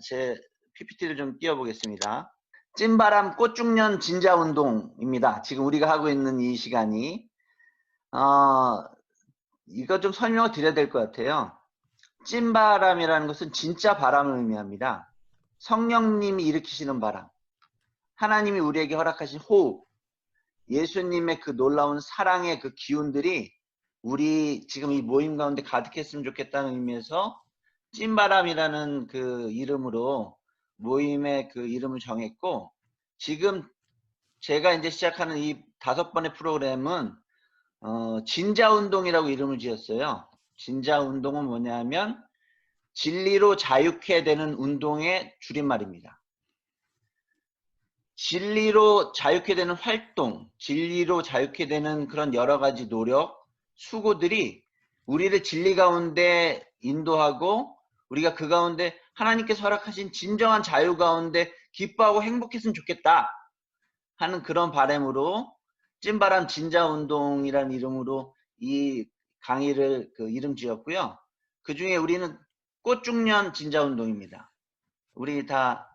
제 PPT를 좀 띄워보겠습니다. 찐바람 꽃중년 진자운동입니다. 지금 우리가 하고 있는 이 시간이 이거 좀 설명을 드려야 될 것 같아요. 찐바람이라는 것은 진짜 바람을 의미합니다. 성령님이 일으키시는 바람, 하나님이 우리에게 허락하신 호흡, 예수님의 그 놀라운 사랑의 그 기운들이 우리 지금 이 모임 가운데 가득했으면 좋겠다는 의미에서 찐바람이라는 그 이름으로 모임의 그 이름을 정했고, 지금 제가 이제 시작하는 이 5번의 프로그램은 진자운동이라고 이름을 지었어요. 진자운동은 뭐냐면 진리로 자유케 되는 운동의 줄임말입니다. 진리로 자유케 되는 활동, 진리로 자유케 되는 그런 여러 가지 노력, 수고들이 우리를 진리 가운데 인도하고 우리가 그 가운데 하나님께서 허락하신 진정한 자유 가운데 기뻐하고 행복했으면 좋겠다 하는 그런 바람으로 찐바람 진자운동이라는 이름으로 이 강의를 이름 지었고요. 그 중에 우리는 꽃중년 진자운동입니다. 우리 다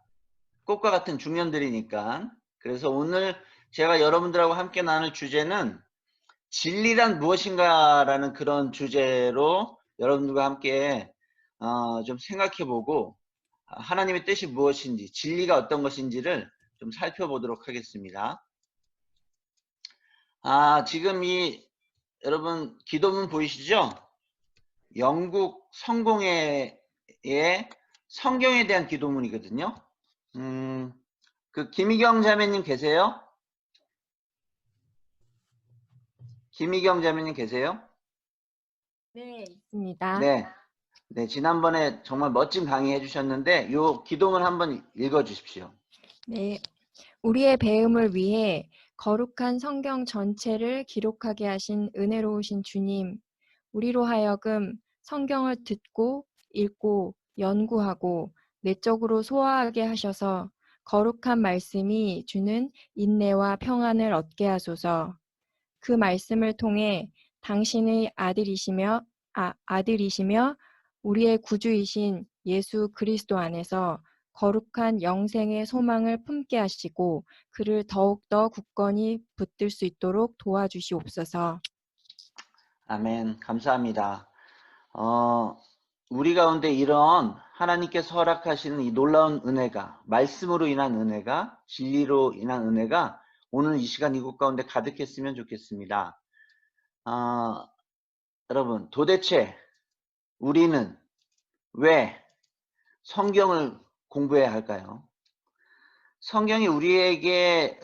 꽃과 같은 중년들이니까. 그래서 오늘 제가 여러분들하고 함께 나눌 주제는 진리란 무엇인가라는 그런 주제로 여러분들과 함께 좀 생각해보고 하나님의 뜻이 무엇인지, 진리가 어떤 것인지를 좀 살펴보도록 하겠습니다. 지금 여러분 기도문 보이시죠? 영국 성공회의 성경에 대한 기도문이거든요. 김희경 자매님 계세요? 김희경 자매님 계세요? 네, 있습니다. 네, 지난번에 정말 멋진 강의 해주셨는데 이 기도문 한번 읽어주십시오. 네, 우리의 배움을 위해 거룩한 성경 전체를 기록하게 하신 은혜로우신 주님, 우리로 하여금 성경을 듣고 읽고 연구하고 내적으로 소화하게 하셔서 거룩한 말씀이 주는 인내와 평안을 얻게 하소서. 그 말씀을 통해 당신의 아들이시며 우리의 구주이신 예수 그리스도 안에서 거룩한 영생의 소망을 품게 하시고 그를 더욱더 굳건히 붙들 수 있도록 도와주시옵소서. 아멘. 감사합니다. 우리 가운데 이런 하나님께서 허락하시는 이 놀라운 은혜가, 말씀으로 인한 은혜가, 진리로 인한 은혜가 오늘 이 시간 이곳 가운데 가득했으면 좋겠습니다. 여러분, 도대체 우리는 왜 성경을 공부해야 할까요? 성경이 우리에게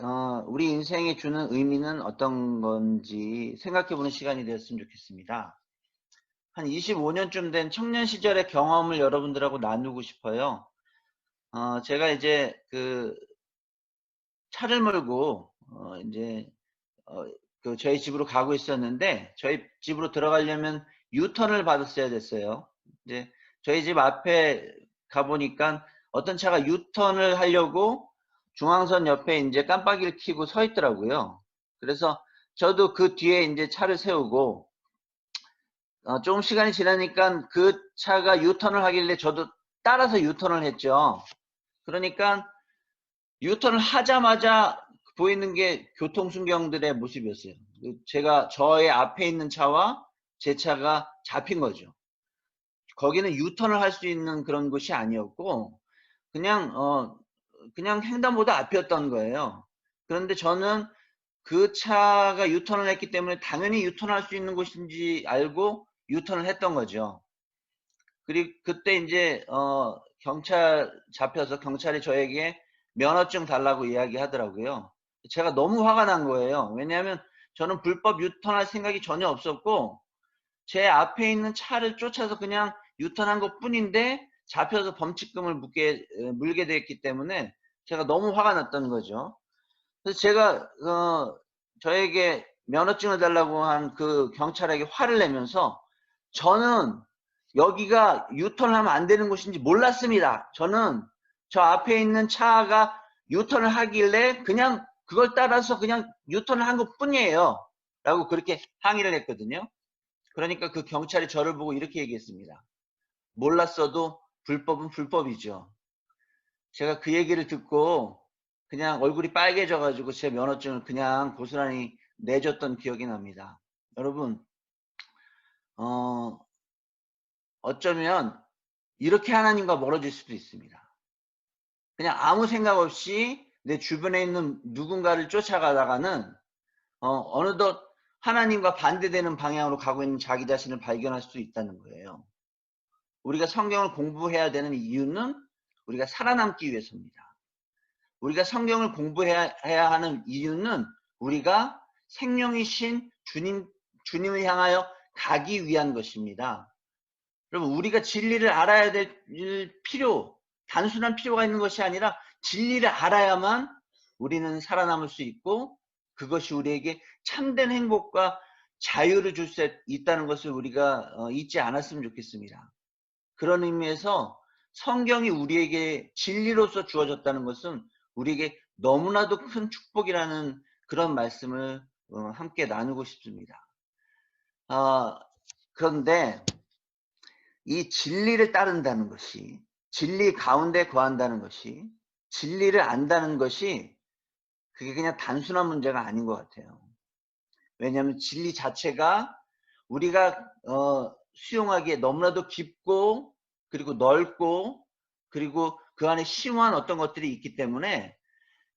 우리 인생에 주는 의미는 어떤 건지 생각해보는 시간이 되었으면 좋겠습니다. 한 25년쯤 된 청년 시절의 경험을 여러분들하고 나누고 싶어요. 제가 이제 차를 몰고 저희 집으로 가고 있었는데 저희 집으로 들어가려면 유턴을 받았어야 됐어요. 이제 저희 집 앞에 가보니까 어떤 차가 유턴을 하려고 중앙선 옆에 이제 깜빡이를 켜고 서 있더라고요. 그래서 저도 그 뒤에 이제 차를 세우고 조금 시간이 지나니까 그 차가 유턴을 하길래 저도 따라서 유턴을 했죠. 그러니까 유턴을 하자마자 보이는 게 교통순경들의 모습이었어요. 저의 앞에 있는 차와 제 차가 잡힌 거죠. 거기는 유턴을 할 수 있는 그런 곳이 아니었고 그냥 횡단보도 앞이었던 거예요. 그런데 저는 그 차가 유턴을 했기 때문에 당연히 유턴할 수 있는 곳인지 알고 유턴을 했던 거죠. 그리고 그때 이제 경찰 잡혀서 경찰이 저에게 면허증 달라고 이야기하더라고요. 제가 너무 화가 난 거예요. 왜냐하면 저는 불법 유턴할 생각이 전혀 없었고 제 앞에 있는 차를 쫓아서 그냥 유턴한 것 뿐인데 잡혀서 범칙금을 물게 됐기 때문에 제가 너무 화가 났던 거죠. 그래서 제가 저에게 면허증을 달라고 한 그 경찰에게 화를 내면서 저는 여기가 유턴을 하면 안 되는 곳인지 몰랐습니다. 저는 저 앞에 있는 차가 유턴을 하길래 그냥 그걸 따라서 그냥 유턴을 한 것 뿐이에요. 라고 그렇게 항의를 했거든요. 그러니까 그 경찰이 저를 보고 이렇게 얘기했습니다. 몰랐어도 불법은 불법이죠. 제가 그 얘기를 듣고 그냥 얼굴이 빨개져 가지고 제 면허증을 그냥 고스란히 내줬던 기억이 납니다. 여러분, 어쩌면 이렇게 하나님과 멀어질 수도 있습니다. 그냥 아무 생각 없이 내 주변에 있는 누군가를 쫓아가다가는 어느덧 하나님과 반대되는 방향으로 가고 있는 자기 자신을 발견할 수 있다는 거예요. 우리가 성경을 공부해야 되는 이유는 우리가 살아남기 위해서입니다. 우리가 성경을 공부해야 하는 이유는 우리가 생명이신 주님을 향하여 가기 위한 것입니다. 여러분, 우리가 진리를 알아야 될 단순한 필요가 있는 것이 아니라 진리를 알아야만 우리는 살아남을 수 있고 그것이 우리에게 참된 행복과 자유를 줄 수 있다는 것을 우리가 잊지 않았으면 좋겠습니다. 그런 의미에서 성경이 우리에게 진리로서 주어졌다는 것은 우리에게 너무나도 큰 축복이라는 그런 말씀을 함께 나누고 싶습니다. 그런데 이 진리를 따른다는 것이, 진리 가운데 거한다는 것이, 진리를 안다는 것이 그게 그냥 단순한 문제가 아닌 것 같아요. 왜냐하면 진리 자체가 우리가 수용하기에 너무나도 깊고 그리고 넓고 그리고 그 안에 심오한 어떤 것들이 있기 때문에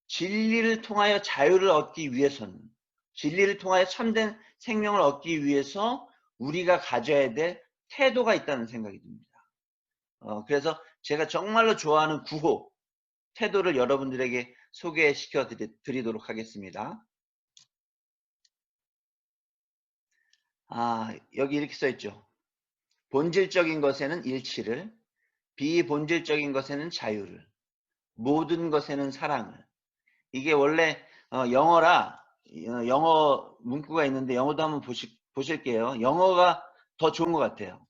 진리를 통하여 자유를 얻기 위해서는, 진리를 통하여 참된 생명을 얻기 위해서 우리가 가져야 될 태도가 있다는 생각이 듭니다. 그래서 제가 정말로 좋아하는 구호, 태도를 여러분들에게 소개시켜 드리도록 하겠습니다. 여기 이렇게 써 있죠. 본질적인 것에는 일치를, 비본질적인 것에는 자유를, 모든 것에는 사랑을. 이게 원래 영어 문구가 있는데 영어도 한번 보실게요. 영어가 더 좋은 것 같아요.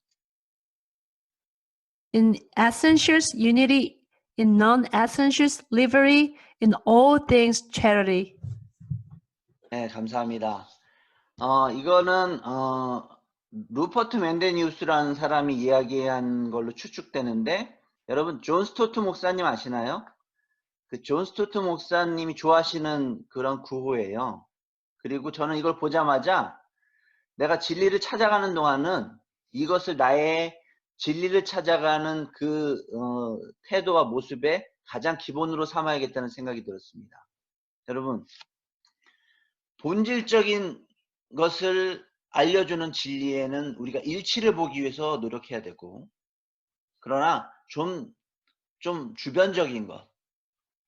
In essentials, unity. In non-essentials, liberty. In all things, charity. 네, 감사합니다. 이거는 루퍼트 맨데니우스라는 사람이 이야기한 걸로 추측되는데, 여러분 존 스토트 목사님 아시나요? 그 존 스토트 목사님이 좋아하시는 그런 구호예요. 그리고 저는 이걸 보자마자 내가 진리를 찾아가는 동안은 이것을 나의 진리를 찾아가는 그 태도와 모습에 가장 기본으로 삼아야겠다는 생각이 들었습니다. 여러분, 본질적인 것을 알려주는 진리에는 우리가 일치를 보기 위해서 노력해야 되고, 그러나 좀 주변적인 것,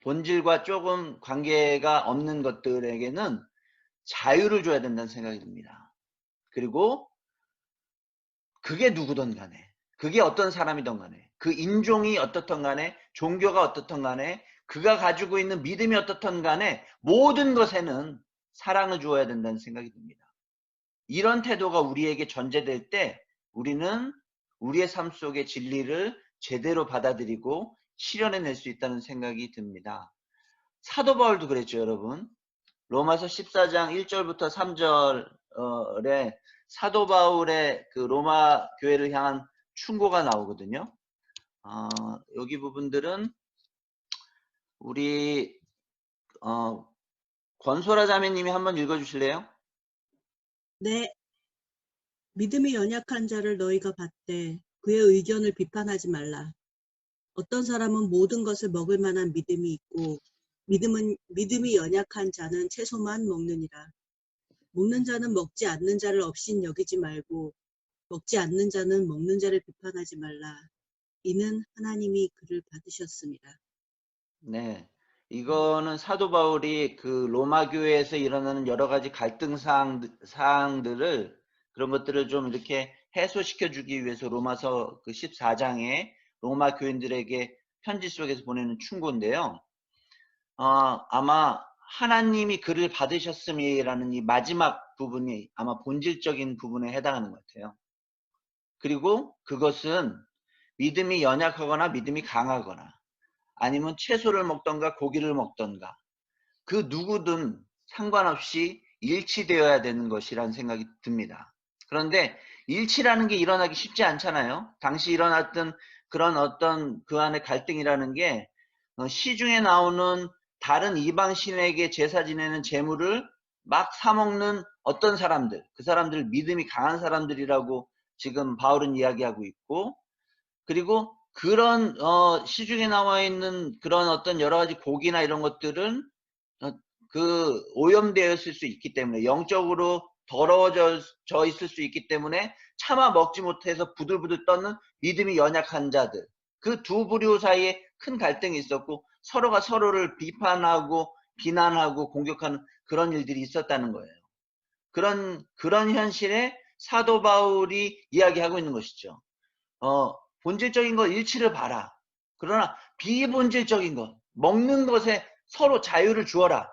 본질과 조금 관계가 없는 것들에게는 자유를 줘야 된다는 생각이 듭니다. 그리고 그게 누구든 간에, 그게 어떤 사람이든 간에, 그 인종이 어떻든 간에, 종교가 어떻든 간에, 그가 가지고 있는 믿음이 어떻든 간에 모든 것에는 사랑을 주어야 된다는 생각이 듭니다. 이런 태도가 우리에게 전제될 때 우리는 우리의 삶 속의 진리를 제대로 받아들이고 실현해낼 수 있다는 생각이 듭니다. 사도 바울도 그랬죠, 여러분. 로마서 14장 1절부터 3절에 사도 바울의 그 로마 교회를 향한 충고가 나오거든요. 여기 부분들은 우리 권소라 자매님이 한번 읽어주실래요? 네. 믿음이 연약한 자를 너희가 받되 그의 의견을 비판하지 말라. 어떤 사람은 모든 것을 먹을 만한 믿음이 있고 믿음이 연약한 자는 채소만 먹느니라. 먹는 자는 먹지 않는 자를 업신 여기지 말고 먹지 않는 자는 먹는 자를 비판하지 말라. 이는 하나님이 그를 받으셨습니다. 네. 이거는 사도 바울이 그 로마 교회에서 일어나는 여러 가지 갈등 사항들을 그런 것들을 좀 이렇게 해소시켜 주기 위해서 로마서 그 14장에 로마 교인들에게 편지 속에서 보내는 충고인데요. 아마 하나님이 그를 받으셨음이라는 이 마지막 부분이 아마 본질적인 부분에 해당하는 것 같아요. 그리고 그것은 믿음이 연약하거나 믿음이 강하거나 아니면 채소를 먹던가 고기를 먹던가 그 누구든 상관없이 일치되어야 되는 것이라는 생각이 듭니다. 그런데 일치라는 게 일어나기 쉽지 않잖아요. 당시 일어났던 그런 어떤 그 안의 갈등이라는 게 시중에 나오는 다른 이방 신에게 제사 지내는 제물을 막 사먹는 어떤 사람들, 그 사람들 믿음이 강한 사람들이라고 지금 바울은 이야기하고 있고, 그리고 그런 시중에 나와 있는 그런 어떤 여러 가지 고기나 이런 것들은 그 오염되어 있을 수 있기 때문에, 영적으로 더러워져 있을 수 있기 때문에 차마 먹지 못해서 부들부들 떠는 믿음이 연약한 자들, 그 두 부류 사이에 큰 갈등이 있었고 서로가 서로를 비판하고 비난하고 공격하는 그런 일들이 있었다는 거예요. 그런 현실에 사도 바울이 이야기하고 있는 것이죠. 본질적인 것 일치를 봐라. 그러나 비본질적인 것, 먹는 것에 서로 자유를 주어라.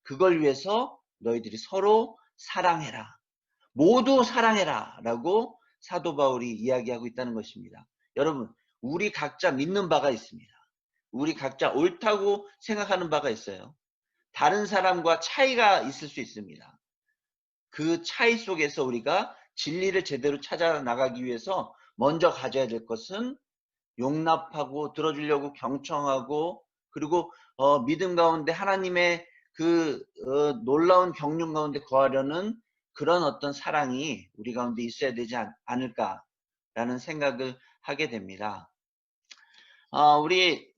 그걸 위해서 너희들이 서로 사랑해라. 모두 사랑해라. 라고 사도 바울이 이야기하고 있다는 것입니다. 여러분, 우리 각자 믿는 바가 있습니다. 우리 각자 옳다고 생각하는 바가 있어요. 다른 사람과 차이가 있을 수 있습니다. 그 차이 속에서 우리가 진리를 제대로 찾아 나가기 위해서 먼저 가져야 될 것은 용납하고 들어주려고 경청하고, 그리고 믿음 가운데 하나님의 그 놀라운 경륜 가운데 거하려는 그런 어떤 사랑이 우리 가운데 있어야 되지 않을까라는 생각을 하게 됩니다. 우리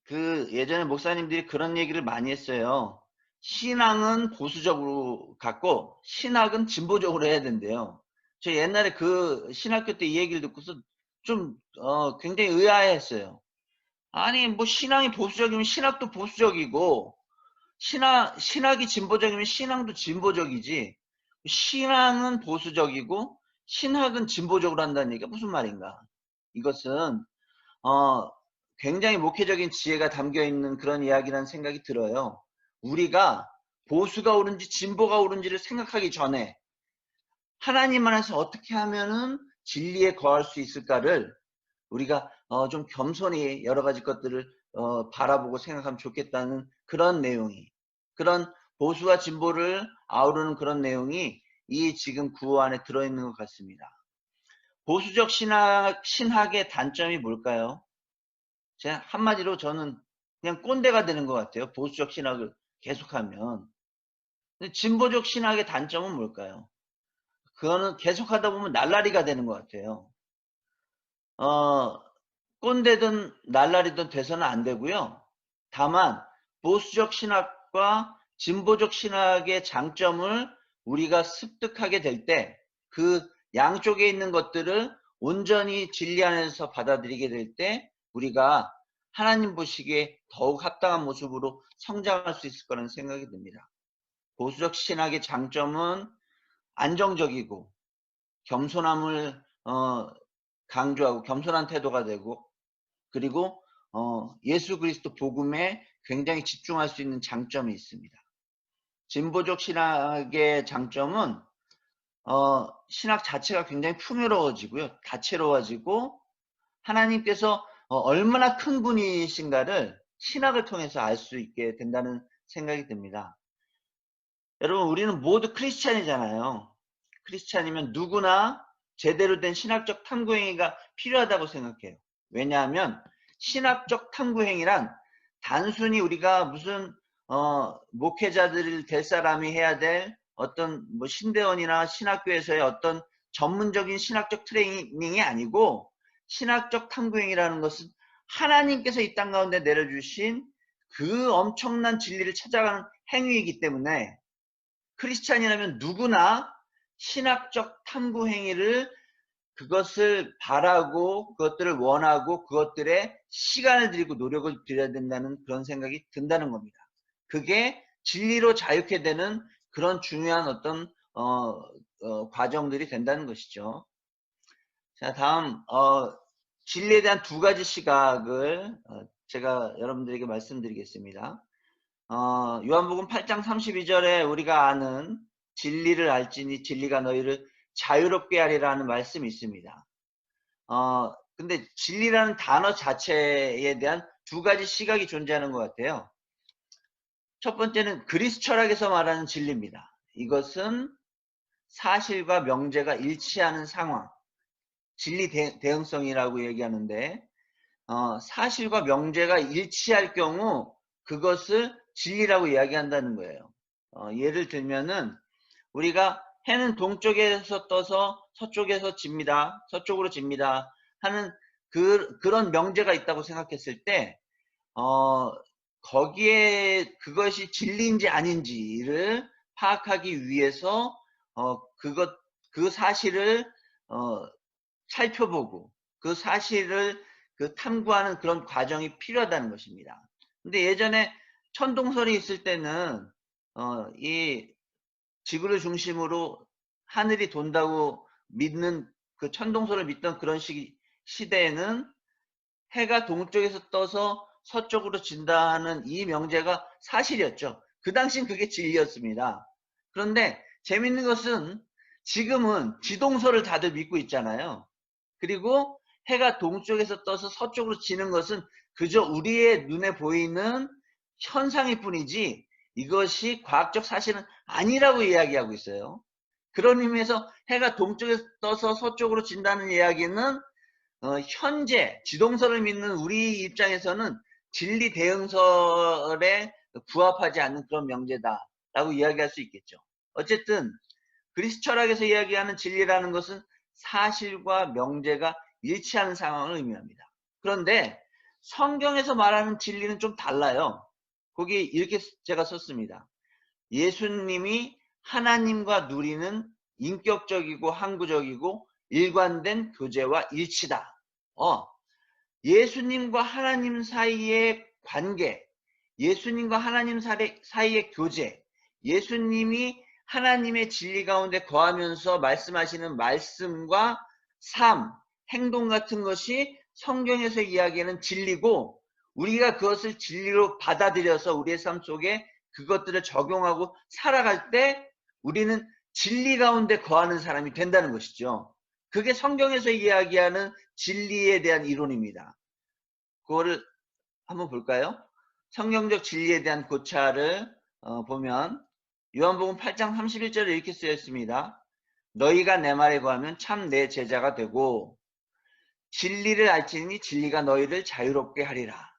그 예전에 목사님들이 그런 얘기를 많이 했어요. 신앙은 보수적으로 갖고 신학은 진보적으로 해야 된대요. 저 옛날에 그 신학교 때 이 얘기를 듣고서 좀 굉장히 의아해했어요. 아니 뭐 신앙이 보수적이면 신학도 보수적이고, 신학이 진보적이면 신앙도 진보적이지, 신앙은 보수적이고 신학은 진보적으로 한다는 얘기가 무슨 말인가. 이것은 굉장히 목회적인 지혜가 담겨 있는 그런 이야기라는 생각이 들어요. 우리가 보수가 옳은지 진보가 옳은지를 생각하기 전에 하나님 안에서 어떻게 하면은 진리에 거할 수 있을까를 우리가 좀 겸손히 여러 가지 것들을 바라보고 생각하면 좋겠다는 그런 내용이, 그런 보수와 진보를 아우르는 그런 내용이 이 지금 구호 안에 들어있는 것 같습니다. 보수적 신학의 단점이 뭘까요? 제가 한마디로 저는 그냥 꼰대가 되는 것 같아요. 보수적 신학을 계속하면. 근데 진보적 신학의 단점은 뭘까요? 그거는 계속하다 보면 날라리가 되는 것 같아요. 꼰대든 날라리든 돼서는 안 되고요. 다만 보수적 신학과 진보적 신학의 장점을 우리가 습득하게 될 때, 그 양쪽에 있는 것들을 온전히 진리 안에서 받아들이게 될 때 우리가 하나님 보시기에 더욱 합당한 모습으로 성장할 수 있을 거라는 생각이 듭니다. 보수적 신학의 장점은 안정적이고 겸손함을 강조하고 겸손한 태도가 되고, 그리고 예수 그리스도 복음에 굉장히 집중할 수 있는 장점이 있습니다. 진보적 신학의 장점은 신학 자체가 굉장히 풍요로워지고요, 다채로워지고, 하나님께서 얼마나 큰 분이신가를 신학을 통해서 알 수 있게 된다는 생각이 듭니다. 여러분, 우리는 모두 크리스찬이잖아요. 크리스찬이면 누구나 제대로 된 신학적 탐구행위가 필요하다고 생각해요. 왜냐하면 신학적 탐구행위란 단순히 우리가 무슨 목회자들을 될 사람이 해야 될 어떤 뭐 신대원이나 신학교에서의 어떤 전문적인 신학적 트레이닝이 아니고, 신학적 탐구행위라는 것은 하나님께서 이 땅 가운데 내려주신 그 엄청난 진리를 찾아가는 행위이기 때문에 크리스찬이라면 누구나 신학적 탐구 행위를, 그것을 바라고 그것들을 원하고 그것들에 시간을 들이고 노력을 들여야 된다는 그런 생각이 든다는 겁니다. 그게 진리로 자유케 되는 그런 중요한 어떤 과정들이 된다는 것이죠. 자, 다음 진리에 대한 두 가지 시각을 제가 여러분들에게 말씀드리겠습니다. 요한복음 8장 32절에 우리가 아는 진리를 알지니 진리가 너희를 자유롭게 하리라 하는 말씀이 있습니다. 근데 진리라는 단어 자체에 대한 두 가지 시각이 존재하는 것 같아요. 첫 번째는 그리스 철학에서 말하는 진리입니다. 이것은 사실과 명제가 일치하는 상황, 진리 대응성이라고 얘기하는데, 사실과 명제가 일치할 경우 그것을 진리라고 이야기한다는 거예요. 예를 들면은 우리가 해는 동쪽에서 떠서 서쪽에서 집니다. 서쪽으로 집니다. 하는 그런 명제가 있다고 생각했을 때 거기에 그것이 진리인지 아닌지를 파악하기 위해서 그 사실을 살펴보고 그 사실을 탐구하는 그런 과정이 필요하다는 것입니다. 근데 예전에 천동설이 있을 때는 이 지구를 중심으로 하늘이 돈다고 믿는 그 천동설을 믿던 그런 시대에는 해가 동쪽에서 떠서 서쪽으로 진다는 이 명제가 사실이었죠. 그 당시엔 그게 진리였습니다. 그런데 재밌는 것은 지금은 지동설을 다들 믿고 있잖아요. 그리고 해가 동쪽에서 떠서 서쪽으로 지는 것은 그저 우리의 눈에 보이는 현상일 뿐이지 이것이 과학적 사실은 아니라고 이야기하고 있어요. 그런 의미에서 해가 동쪽에서 떠서 서쪽으로 진다는 이야기는 현재 지동설을 믿는 우리 입장에서는 진리 대응설에 부합하지 않는 그런 명제다라고 이야기할 수 있겠죠. 어쨌든 그리스 철학에서 이야기하는 진리라는 것은 사실과 명제가 일치하는 상황을 의미합니다. 그런데 성경에서 말하는 진리는 좀 달라요. 거기 이렇게 제가 썼습니다. 예수님이 하나님과 누리는 인격적이고 항구적이고 일관된 교제와 일치다. 예수님과 하나님 사이의 관계, 예수님과 하나님 사이의 교제, 예수님이 하나님의 진리 가운데 거하면서 말씀하시는 말씀과 삶, 행동 같은 것이 성경에서 이야기하는 진리고 우리가 그것을 진리로 받아들여서 우리의 삶 속에 그것들을 적용하고 살아갈 때 우리는 진리 가운데 거하는 사람이 된다는 것이죠. 그게 성경에서 이야기하는 진리에 대한 이론입니다. 그거를 한번 볼까요? 성경적 진리에 대한 고찰을 보면 요한복음 8장 31절에 이렇게 쓰여 있습니다. 너희가 내 말에 거하면 참 내 제자가 되고 진리를 알지니 진리가 너희를 자유롭게 하리라.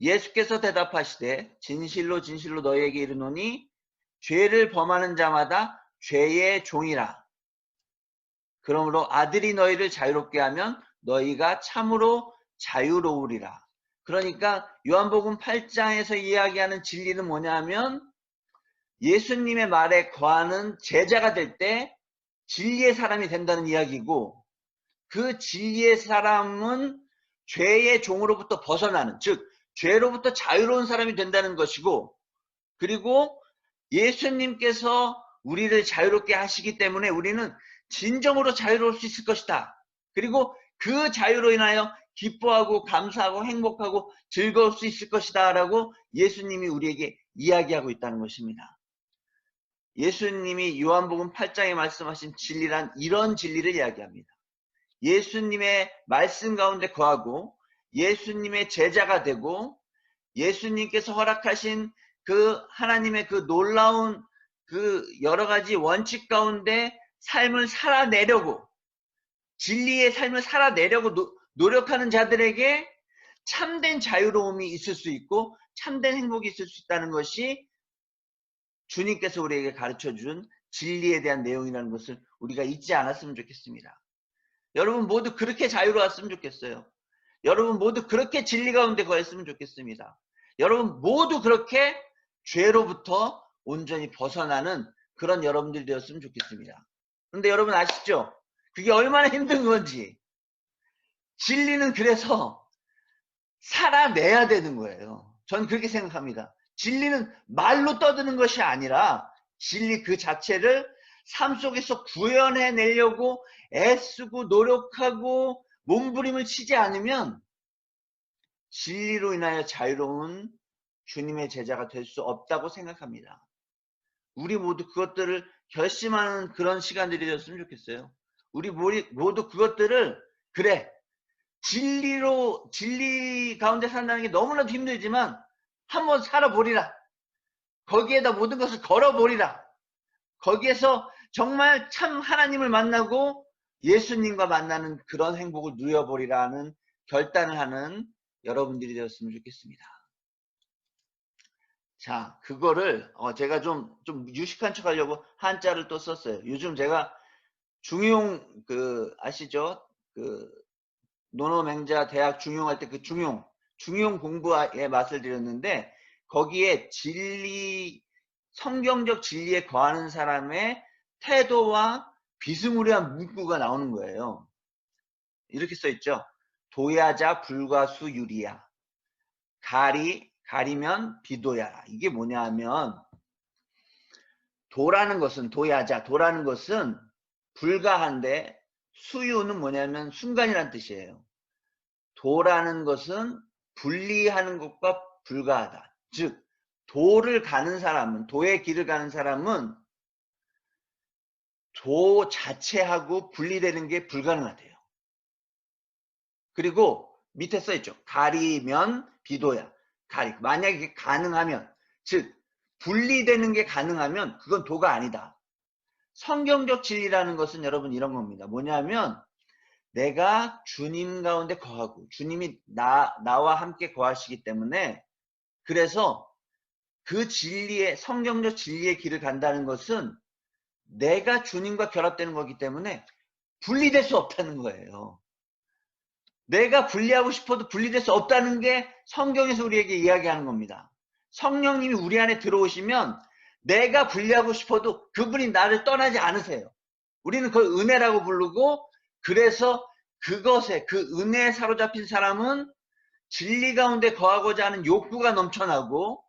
예수께서 대답하시되 진실로 진실로 너희에게 이르노니 죄를 범하는 자마다 죄의 종이라. 그러므로 아들이 너희를 자유롭게 하면 너희가 참으로 자유로우리라. 그러니까 요한복음 8장에서 이야기하는 진리는 뭐냐면 예수님의 말에 거하는 제자가 될 때 진리의 사람이 된다는 이야기고 그 진리의 사람은 죄의 종으로부터 벗어나는, 즉 죄로부터 자유로운 사람이 된다는 것이고 그리고 예수님께서 우리를 자유롭게 하시기 때문에 우리는 진정으로 자유로울 수 있을 것이다. 그리고 그 자유로 인하여 기뻐하고 감사하고 행복하고 즐거울 수 있을 것이다 라고 예수님이 우리에게 이야기하고 있다는 것입니다. 예수님이 요한복음 8장에 말씀하신 진리란 이런 진리를 이야기합니다. 예수님의 말씀 가운데 거하고 예수님의 제자가 되고 예수님께서 허락하신 그 하나님의 그 놀라운 그 여러 가지 원칙 가운데 삶을 살아내려고 진리의 삶을 살아내려고 노력하는 자들에게 참된 자유로움이 있을 수 있고 참된 행복이 있을 수 있다는 것이 주님께서 우리에게 가르쳐준 진리에 대한 내용이라는 것을 우리가 잊지 않았으면 좋겠습니다. 여러분 모두 그렇게 자유로웠으면 좋겠어요. 여러분 모두 그렇게 진리 가운데 거했으면 좋겠습니다. 여러분 모두 그렇게 죄로부터 온전히 벗어나는 그런 여러분들이 되었으면 좋겠습니다. 그런데 여러분 아시죠? 그게 얼마나 힘든 건지. 진리는 그래서 살아내야 되는 거예요. 전 그렇게 생각합니다. 진리는 말로 떠드는 것이 아니라 진리 그 자체를 삶 속에서 구현해내려고 애쓰고 노력하고 몸부림을 치지 않으면 진리로 인하여 자유로운 주님의 제자가 될 수 없다고 생각합니다. 우리 모두 그것들을 결심하는 그런 시간들이 되었으면 좋겠어요. 우리 모두 그것들을 그래 진리 가운데 산다는 게 너무나도 힘들지만 한번 살아보리라. 거기에다 모든 것을 걸어보리라. 거기에서 정말 참 하나님을 만나고 예수님과 만나는 그런 행복을 누려보리라는 결단을 하는 여러분들이 되었으면 좋겠습니다. 자, 그거를 제가 좀 유식한 척 하려고 한자를 또 썼어요. 요즘 제가 중용 아시죠? 노노맹자 대학 중용할 때 그 중용 공부의 맛을 드렸는데 거기에 성경적 진리에 거하는 사람의 태도와 비스무리한 문구가 나오는 거예요. 이렇게 써 있죠. 도야자 불과수 유리야. 가리면 비도야라. 이게 뭐냐 하면 도라는 것은 불가한데 수유는 뭐냐면 순간이란 뜻이에요. 도라는 것은 분리하는 것과 불가하다. 즉 도의 길을 가는 사람은 도 자체하고 분리되는 게 불가능하대요. 그리고 밑에 써있죠. 가리면 비도야. 만약에 이게 가능하면, 즉 분리되는 게 가능하면 그건 도가 아니다. 성경적 진리라는 것은 여러분 이런 겁니다. 뭐냐면 내가 주님 가운데 거하고 주님이 나와 함께 거하시기 때문에, 그래서 그 성경적 진리의 길을 간다는 것은 내가 주님과 결합되는 거기 때문에 분리될 수 없다는 거예요. 내가 분리하고 싶어도 분리될 수 없다는 게 성경에서 우리에게 이야기하는 겁니다. 성령님이 우리 안에 들어오시면 내가 분리하고 싶어도 그분이 나를 떠나지 않으세요. 우리는 그걸 은혜라고 부르고, 그래서 그 은혜에 사로잡힌 사람은 진리 가운데 거하고자 하는 욕구가 넘쳐나고,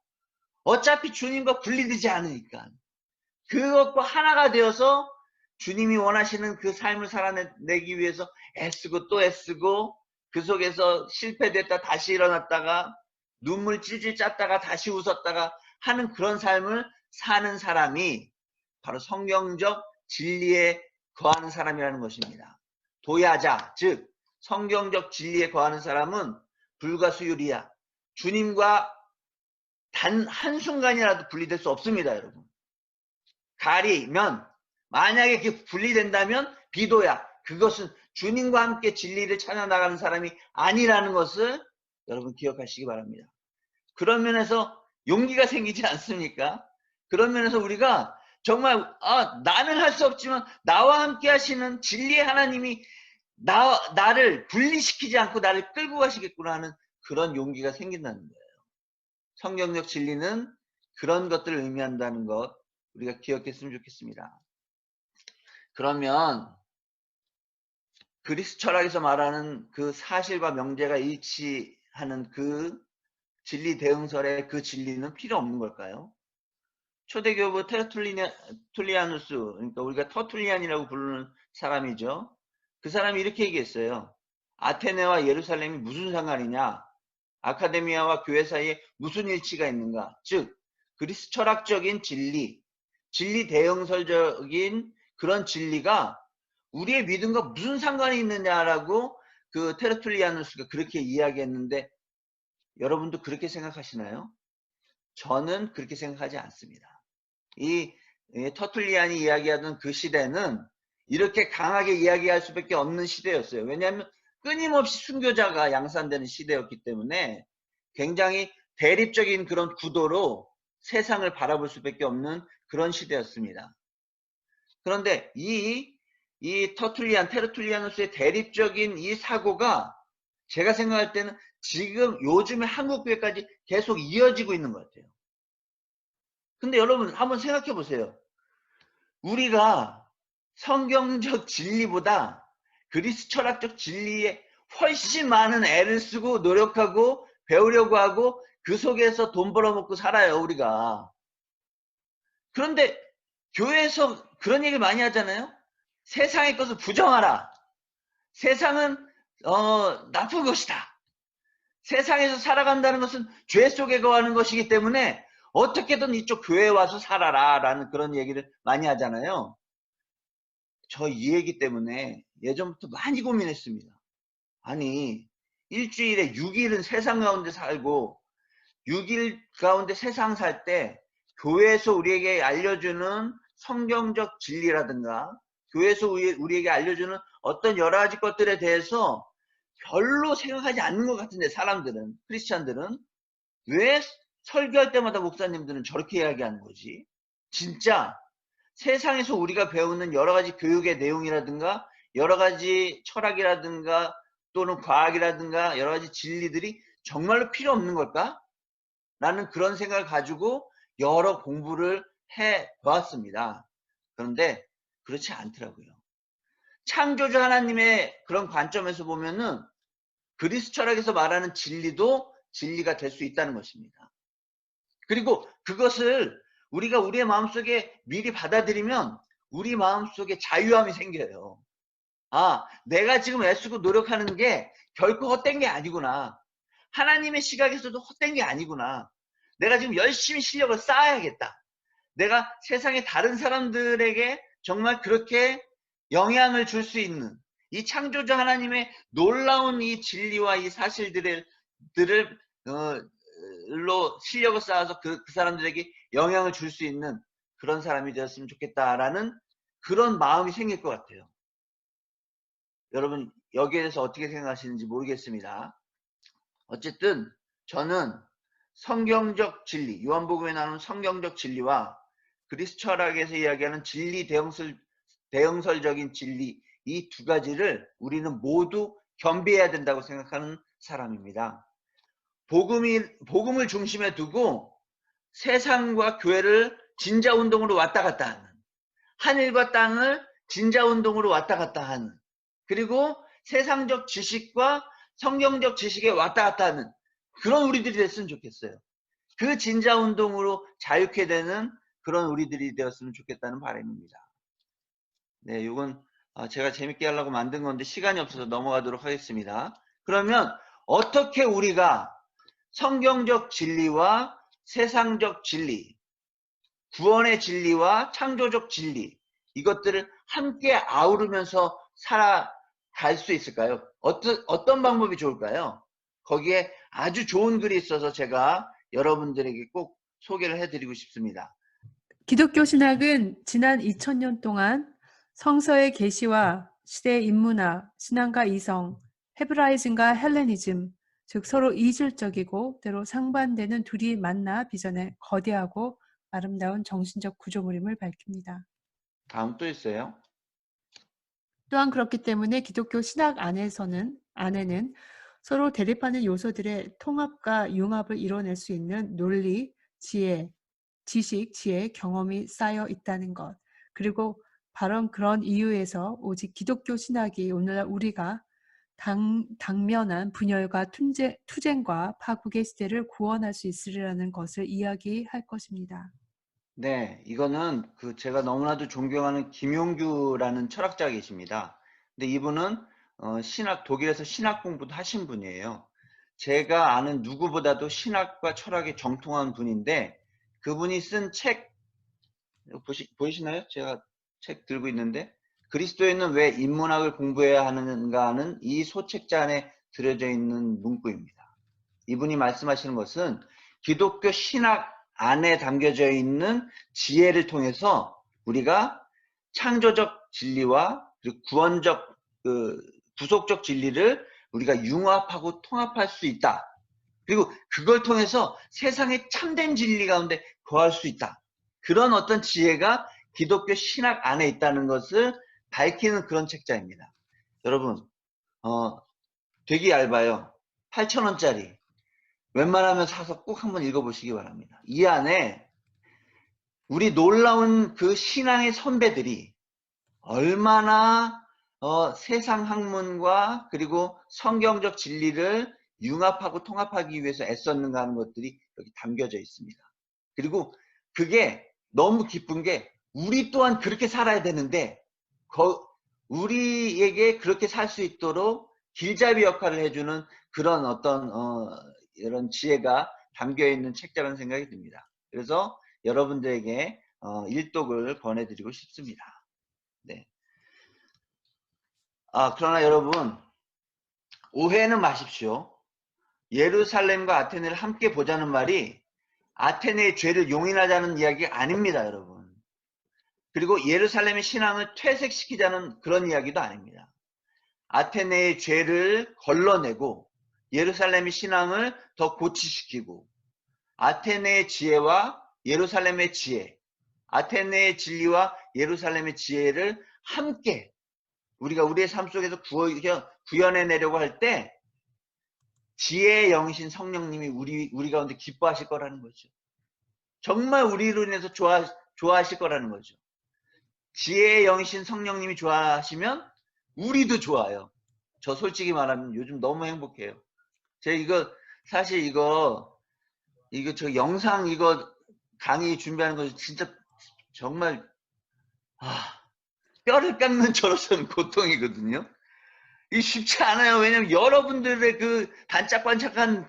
어차피 주님과 분리되지 않으니까 그것과 하나가 되어서 주님이 원하시는 그 삶을 살아내기 위해서 애쓰고 또 애쓰고, 그 속에서 실패됐다 다시 일어났다가 눈물 찔찔 짰다가 다시 웃었다가 하는 그런 삶을 사는 사람이 바로 성경적 진리에 거하는 사람이라는 것입니다. 도야자, 즉 성경적 진리에 거하는 사람은 불가수유리야. 주님과 단 한순간이라도 분리될 수 없습니다, 여러분. 가리면, 만약에 그게 분리된다면 비도야. 그것은 주님과 함께 진리를 찾아나가는 사람이 아니라는 것을 여러분 기억하시기 바랍니다. 그런 면에서 용기가 생기지 않습니까? 그런 면에서 우리가 정말 나는 할 수 없지만 나와 함께 하시는 진리의 하나님이 나를 분리시키지 않고 나를 끌고 가시겠구나 하는 그런 용기가 생긴다는 거예요. 성경적 진리는 그런 것들을 의미한다는 것 우리가 기억했으면 좋겠습니다. 그러면 그리스 철학에서 말하는 그 사실과 명제가 일치하는 그 진리 대응설의 그 진리는 필요 없는 걸까요? 초대교부 테르툴리아누스, 그러니까 우리가 터툴리안이라고 부르는 사람이죠. 그 사람이 이렇게 얘기했어요. 아테네와 예루살렘이 무슨 상관이냐? 아카데미아와 교회 사이에 무슨 일치가 있는가? 즉 그리스 철학적인 진리 대응설적인 그런 진리가 우리의 믿음과 무슨 상관이 있느냐라고 그 테르툴리아누스가 그렇게 이야기했는데, 여러분도 그렇게 생각하시나요? 저는 그렇게 생각하지 않습니다. 이 터툴리안이 이야기하던 그 시대는 이렇게 강하게 이야기할 수밖에 없는 시대였어요. 왜냐하면 끊임없이 순교자가 양산되는 시대였기 때문에 굉장히 대립적인 그런 구도로 세상을 바라볼 수밖에 없는 그런 시대였습니다. 그런데 이 테르툴리아누스의 대립적인 이 사고가 제가 생각할 때는 지금 요즘에 한국교회까지 계속 이어지고 있는 것 같아요. 근데 여러분 한번 생각해 보세요. 우리가 성경적 진리보다 그리스 철학적 진리에 훨씬 많은 애를 쓰고 노력하고 배우려고 하고 그 속에서 돈 벌어먹고 살아요, 우리가. 그런데 교회에서 그런 얘기를 많이 하잖아요. 세상의 것을 부정하라. 세상은 나쁜 것이다. 세상에서 살아간다는 것은 죄 속에 거하는 것이기 때문에 어떻게든 이쪽 교회에 와서 살아라 라는 그런 얘기를 많이 하잖아요. 저 이 얘기 때문에 예전부터 많이 고민했습니다. 아니 일주일에 6일은 세상 가운데 살고 6일 가운데 세상 살 때 교회에서 우리에게 알려주는 성경적 진리라든가 교회에서 우리에게 알려주는 어떤 여러 가지 것들에 대해서 별로 생각하지 않는 것 같은데 사람들은, 크리스찬들은 왜 설교할 때마다 목사님들은 저렇게 이야기하는 거지? 진짜 세상에서 우리가 배우는 여러 가지 교육의 내용이라든가 여러 가지 철학이라든가 또는 과학이라든가 여러 가지 진리들이 정말로 필요 없는 걸까? 라는 그런 생각을 가지고 여러 공부를 해 보았습니다. 그런데 그렇지 않더라고요. 창조주 하나님의 그런 관점에서 보면은 그리스 철학에서 말하는 진리도 진리가 될 수 있다는 것입니다. 그리고 그것을 우리가 우리의 마음속에 미리 받아들이면 우리 마음속에 자유함이 생겨요. 아, 내가 지금 애쓰고 노력하는 게 결코 헛된 게 아니구나. 하나님의 시각에서도 헛된 게 아니구나. 내가 지금 열심히 실력을 쌓아야겠다. 내가 세상의 다른 사람들에게 정말 그렇게 영향을 줄 수 있는 이 창조주 하나님의 놀라운 이 진리와 이 사실들을 로 실력을 쌓아서 그 사람들에게 영향을 줄 수 있는 그런 사람이 되었으면 좋겠다라는 그런 마음이 생길 것 같아요. 여러분 여기에 대해서 어떻게 생각하시는지 모르겠습니다. 어쨌든 저는 성경적 진리, 요한복음에 나오는 성경적 진리와 그리스 철학에서 이야기하는 진리 대형설적인 진리, 이 두 가지를 우리는 모두 겸비해야 된다고 생각하는 사람입니다. 복음을 중심에 두고 세상과 교회를 진자운동으로 왔다 갔다 하는, 하늘과 땅을 진자운동으로 왔다 갔다 하는, 그리고 세상적 지식과 성경적 지식에 왔다 갔다 하는 그런 우리들이 됐으면 좋겠어요. 그 진자운동으로 자유케 되는 그런 우리들이 되었으면 좋겠다는 바람입니다. 네, 이건 제가 재밌게 하려고 만든 건데 시간이 없어서 넘어가도록 하겠습니다. 그러면 어떻게 우리가 성경적 진리와 세상적 진리, 구원의 진리와 창조적 진리, 이것들을 함께 아우르면서 살아갈 수 있을까요? 어떤 방법이 좋을까요? 거기에 아주 좋은 글이 있어서 제가 여러분들에게 꼭 소개를 해드리고 싶습니다. 기독교 신학은 지난 2000년 동안 성서의 계시와 시대의 인문학, 신앙과 이성, 헤브라이즘과 헬레니즘, 즉 서로 이질적이고 때로 상반되는 둘이 만나 빚어낸 거대하고 아름다운 정신적 구조물임을 밝힙니다. 다음 또 있어요? 또한 그렇기 때문에 기독교 신학 안에는 서로 대립하는 요소들의 통합과 융합을 이뤄낼 수 있는 논리, 지혜, 지식, 지혜, 경험이 쌓여 있다는 것. 그리고 바로 그런 이유에서 오직 기독교 신학이 오늘날 우리가 당면한 분열과 투쟁과 파국의 시대를 구원할 수 있으리라는 것을 이야기할 것입니다. 네, 이거는 제가 너무나도 존경하는 김용규라는 철학자가 계십니다. 근데 이분은 독일에서 신학 공부도 하신 분이에요. 제가 아는 누구보다도 신학과 철학에 정통한 분인데 그분이 쓴 책 보이시나요? 제가 책 들고 있는데 그리스도인은 왜 인문학을 공부해야 하는가 하는 이 소책자 안에 들어져 있는 문구입니다. 이분이 말씀하시는 것은 기독교 신학 안에 담겨져 있는 지혜를 통해서 우리가 창조적 진리와 그리고 구원적 구속적 진리를 우리가 융합하고 통합할 수 있다. 그리고 그걸 통해서 세상의 참된 진리 가운데 거할 수 있다. 그런 어떤 지혜가 기독교 신학 안에 있다는 것을 밝히는 그런 책자입니다. 여러분 되게 얇아요. 8,000원짜리. 웬만하면 사서 꼭 한번 읽어보시기 바랍니다. 이 안에 우리 놀라운 그 신앙의 선배들이 얼마나 세상 학문과 그리고 성경적 진리를 융합하고 통합하기 위해서 애썼는가 하는 것들이 여기 담겨져 있습니다. 그리고 그게 너무 기쁜 게 우리 또한 그렇게 살아야 되는데 우리에게 그렇게 살 수 있도록 길잡이 역할을 해주는 그런 어떤 이런 지혜가 담겨있는 책자라는 생각이 듭니다. 그래서 여러분들에게 일독을 권해드리고 싶습니다. 네. 그러나 여러분 오해는 마십시오. 예루살렘과 아테네를 함께 보자는 말이 아테네의 죄를 용인하자는 이야기가 아닙니다, 여러분. 그리고 예루살렘의 신앙을 퇴색시키자는 그런 이야기도 아닙니다. 아테네의 죄를 걸러내고 예루살렘의 신앙을 더 고치시키고 아테네의 지혜와 예루살렘의 지혜, 아테네의 진리와 예루살렘의 지혜를 함께 우리가 우리의 삶 속에서 구현해내려고 할 때 지혜의 영이신 성령님이 우리 가운데 기뻐하실 거라는 거죠. 정말 우리로 인해서 좋아하실 거라는 거죠. 지혜의 영이신 성령님이 좋아하시면 우리도 좋아요. 저 솔직히 말하면 요즘 너무 행복해요. 제가 사실 저 영상 강의 준비하는 거 진짜 정말 뼈를 깎는 저로서는 고통이거든요. 이게 쉽지 않아요. 왜냐면 여러분들의 그 반짝반짝한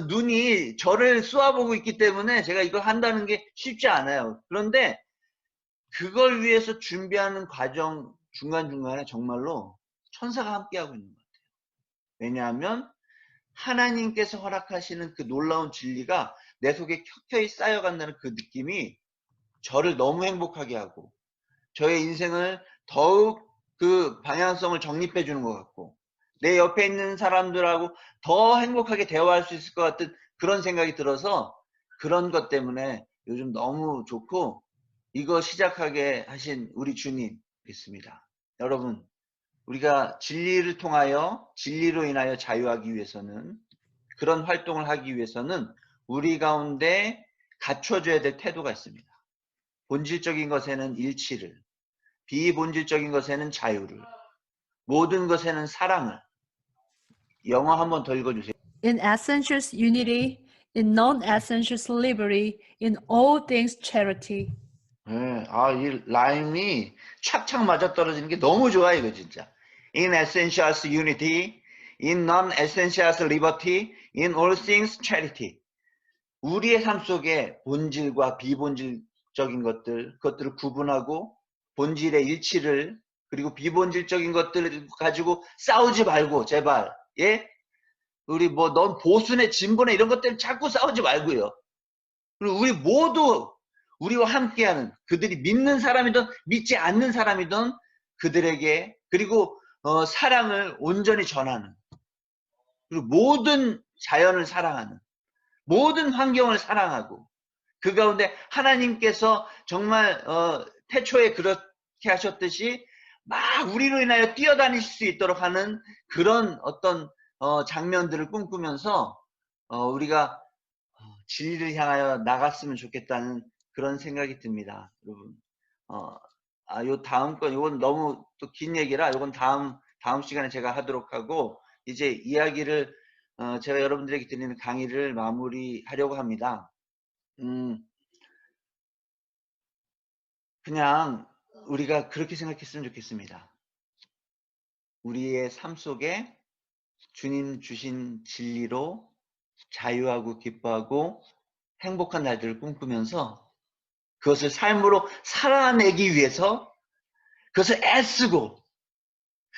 눈이 저를 쏘아보고 있기 때문에 제가 이걸 한다는 게 쉽지 않아요. 그런데 그걸 위해서 준비하는 과정 중간중간에 정말로 천사가 함께하고 있는 것 같아요. 왜냐하면 하나님께서 허락하시는 그 놀라운 진리가 내 속에 켜켜이 쌓여간다는 그 느낌이 저를 너무 행복하게 하고 저의 인생을 더욱 그 방향성을 정립해 주는 것 같고 내 옆에 있는 사람들하고 더 행복하게 대화할 수 있을 것 같은 그런 생각이 들어서 그런 것 때문에 요즘 너무 좋고 이거 시작하게 하신 우리 주님 믿습니다. 여러분 우리가 진리를 통하여 진리로 인하여 자유하기 위해서는 그런 활동을 하기 위해서는 우리 가운데 갖춰줘야 될 태도가 있습니다. 본질적인 것에는 일치를 비본질적인 것에는 자유를 모든 것에는 사랑을 영어 한번 더 읽어주세요. In essentials unity, in non-essentials liberty, in all things charity. 네, 이 라임이 착착 맞아떨어지는 게 너무 좋아 이거 진짜. In essentials unity, in non-essentials liberty, in all things charity. 우리의 삶 속에 본질과 비본질적인 그것들을 구분하고 본질의 일치를 그리고 비본질적인 것들을 가지고 싸우지 말고 제발 예? 우리 넌 보수네 진보네 이런 것 때문에 자꾸 싸우지 말고요. 그리고 우리 모두 우리와 함께하는 그들이 믿는 사람이든 믿지 않는 사람이든 그들에게 그리고 사랑을 온전히 전하는 그리고 모든 자연을 사랑하는 모든 환경을 사랑하고 그 가운데 하나님께서 정말 태초에 그렇게 하셨듯이 막 우리로 인하여 뛰어다니실 수 있도록 하는 그런 어떤 장면들을 꿈꾸면서 우리가 진리를 향하여 나갔으면 좋겠다는 그런 생각이 듭니다. 여러분 요 다음 건 이건 너무 또 긴 얘기라 이건 다음 시간에 제가 하도록 하고 이제 이야기를 제가 여러분들에게 드리는 강의를 마무리하려고 합니다. 그냥 우리가 그렇게 생각했으면 좋겠습니다. 우리의 삶 속에 주님 주신 진리로 자유하고 기뻐하고 행복한 날들을 꿈꾸면서 그것을 삶으로 살아내기 위해서 그것을 애쓰고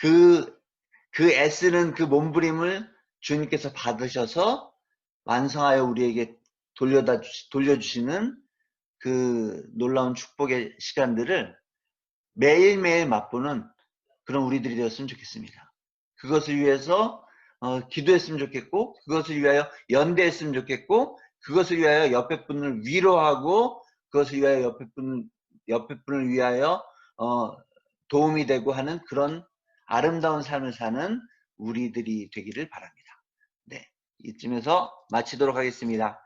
그 애쓰는 그 몸부림을 주님께서 받으셔서 완성하여 우리에게 돌려주시는 그 놀라운 축복의 시간들을 매일매일 맛보는 그런 우리들이 되었으면 좋겠습니다. 그것을 위해서 기도했으면 좋겠고 그것을 위하여 연대했으면 좋겠고 그것을 위하여 옆에 분을 위로하고 그것을 위하여 옆에 분을 위하여 도움이 되고 하는 그런 아름다운 삶을 사는 우리들이 되기를 바랍니다. 네, 이쯤에서 마치도록 하겠습니다.